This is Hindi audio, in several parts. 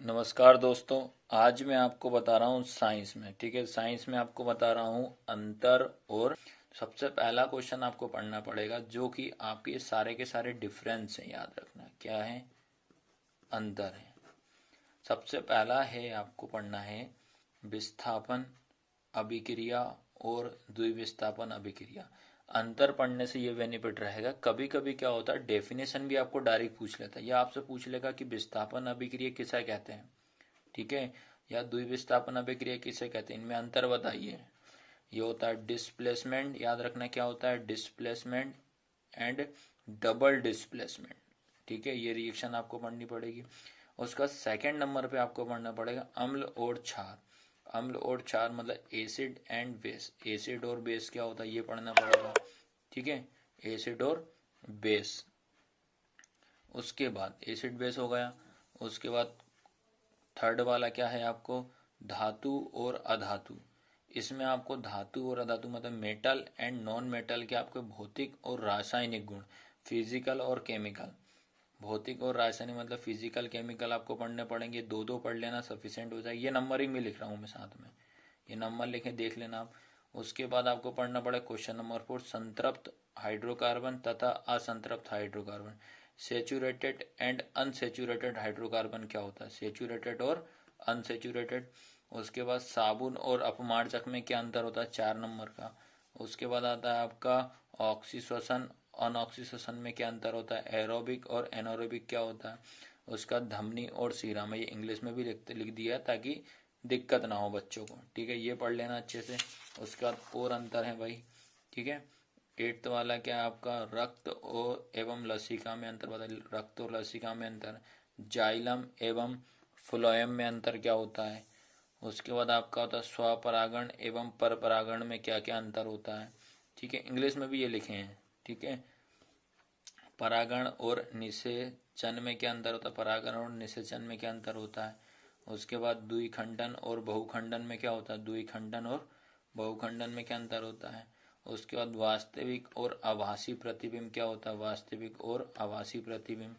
नमस्कार दोस्तों। आज मैं आपको बता रहा हूँ साइंस में, ठीक है। साइंस में आपको बता रहा हूँ अंतर। और सबसे पहला क्वेश्चन आपको पढ़ना पड़ेगा जो कि आपके सारे के सारे डिफरेंस हैं। याद रखना क्या है, अंतर है। सबसे पहला है आपको पढ़ना है विस्थापन अभिक्रिया और द्विविस्थापन अभिक्रिया। अंतर पढ़ने से ये बेनिफिट रहेगा, कभी कभी क्या होता है डेफिनेशन भी आपको डायरेक्ट पूछ लेता है, या आपसे पूछ लेगा कि विस्थापन अभिक्रिया किसे कहते हैं, ठीक है, या द्विविस्थापन अभिक्रिया किसे कहते हैं, इनमें अंतर बताइए। ये होता है डिस्प्लेसमेंट, याद रखना क्या होता है डिस्प्लेसमेंट एंड डबल डिस्प्लेसमेंट, ठीक है। ये रिएक्शन आपको पढ़नी पड़ेगी। उसका सेकंड नंबर पे आपको पढ़ना पड़ेगा अम्ल और क्षार। अम्ल और क्षार मतलब एसिड एंड बेस। एसिड और बेस क्या होता है ये पढ़ना पड़ेगा, ठीक है, एसिड और बेस। उसके बाद एसिड बेस हो गया। उसके बाद थर्ड वाला क्या है आपको, धातु और अधातु। इसमें आपको धातु और अधातु मतलब मेटल एंड नॉन मेटल के आपके भौतिक और रासायनिक गुण, फिजिकल और केमिकल। भौतिक और रासायनिक मतलब फिजिकल केमिकल आपको पढ़ने पड़ेंगे, दो दो पढ़ लेना सफिशिएंट हो जाएगी। ये नंबरिंग में लिख रहा हूँ मैं साथ में, ये नंबर लिखे देख लेना आप। उसके बाद आपको पढ़ना पड़ेगा क्वेश्चन नंबर 4 संतृप्त हाइड्रोकार्बन तथा असंतृप्त hydrocarbon. Saturated and unsaturated hydrocarbon क्या होता है, सेचुरेटेड और अनसेचुरेटेड। उसके बाद साबुन और अपमार्जक में क्या अंतर होता है, 4 नंबर का। उसके बाद आता है आपका ऑक्सीश्वसन अनऑक्सीश्वसन में क्या अंतर होता है, एरोबिक और एनारोबिक क्या होता है। उसका धमनी और सीरा में, ये इंग्लिश में भी लिख दिया ताकि दिक्कत ना हो बच्चों को, ठीक है। ये पढ़ लेना अच्छे से। उसके बाद और अंतर है भाई, ठीक है। एट्थ वाला क्या है आपका, रक्त और एवं लसिका में अंतर बताइए। रक्त और लसिका में अंतर। जाइलम एवं फ्लोएम में अंतर क्या होता है। उसके बाद आपका होता है स्वपरागण एवं परपरागण में क्या क्या अंतर होता है, ठीक है। इंग्लिश में भी ये लिखे हैं, ठीक है। परागण और निषेचन में क्या अंतर होता है, परागण और निषेचन में क्या अंतर होता है। उसके बाद द्विखंडन और बहुखंडन में क्या होता है, द्विखंडन और बहुखंडन में क्या अंतर होता है। उसके बाद वास्तविक और आभासी प्रतिबिंब क्या होता है, वास्तविक और आभासी प्रतिबिंब।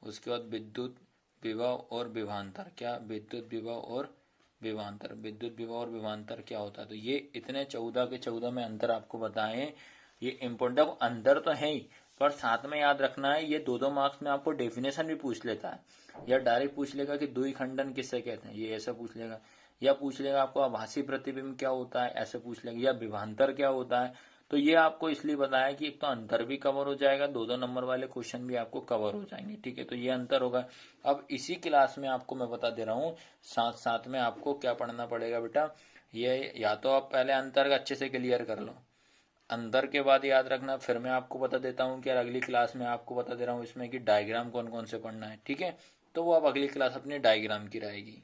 उसके बाद विद्युत विभव और विभवांतर, क्या विद्युत विभव और विभवांतर, विद्युत विभव और विभवांतर क्या होता है। तो ये इतने 14 के 14 में अंतर आपको बताएं। ये इम्पोर्टेंट अंदर तो है ही, पर साथ में याद रखना है ये दो दो मार्क्स में आपको डेफिनेशन भी पूछ लेता है, या डायरेक्ट पूछ लेगा कि द्विखंडन किससे कहते हैं, ये ऐसा पूछ लेगा। या पूछ लेगा आपको आभासी प्रतिबिंब क्या होता है, ऐसे पूछ लेगा। या विभवांतर क्या होता है। तो ये आपको इसलिए बताया कि एक तो अंतर भी कवर हो जाएगा, दो दो नंबर वाले क्वेश्चन भी आपको कवर हो जाएंगे, ठीक है। तो ये अंतर होगा। अब इसी क्लास में आपको मैं बता दे रहा हूँ, साथ साथ में आपको क्या पढ़ना पड़ेगा बेटा। ये या तो आप पहले अंतर का अच्छे से क्लियर कर लो, अंदर के बाद याद रखना। फिर मैं आपको बता देता हूँ कि यार अगली क्लास में आपको बता दे रहा हूँ इसमें कि डायग्राम कौन कौन से पढ़ना है, ठीक है। तो वो अब अगली क्लास अपनी डायग्राम की रहेगी।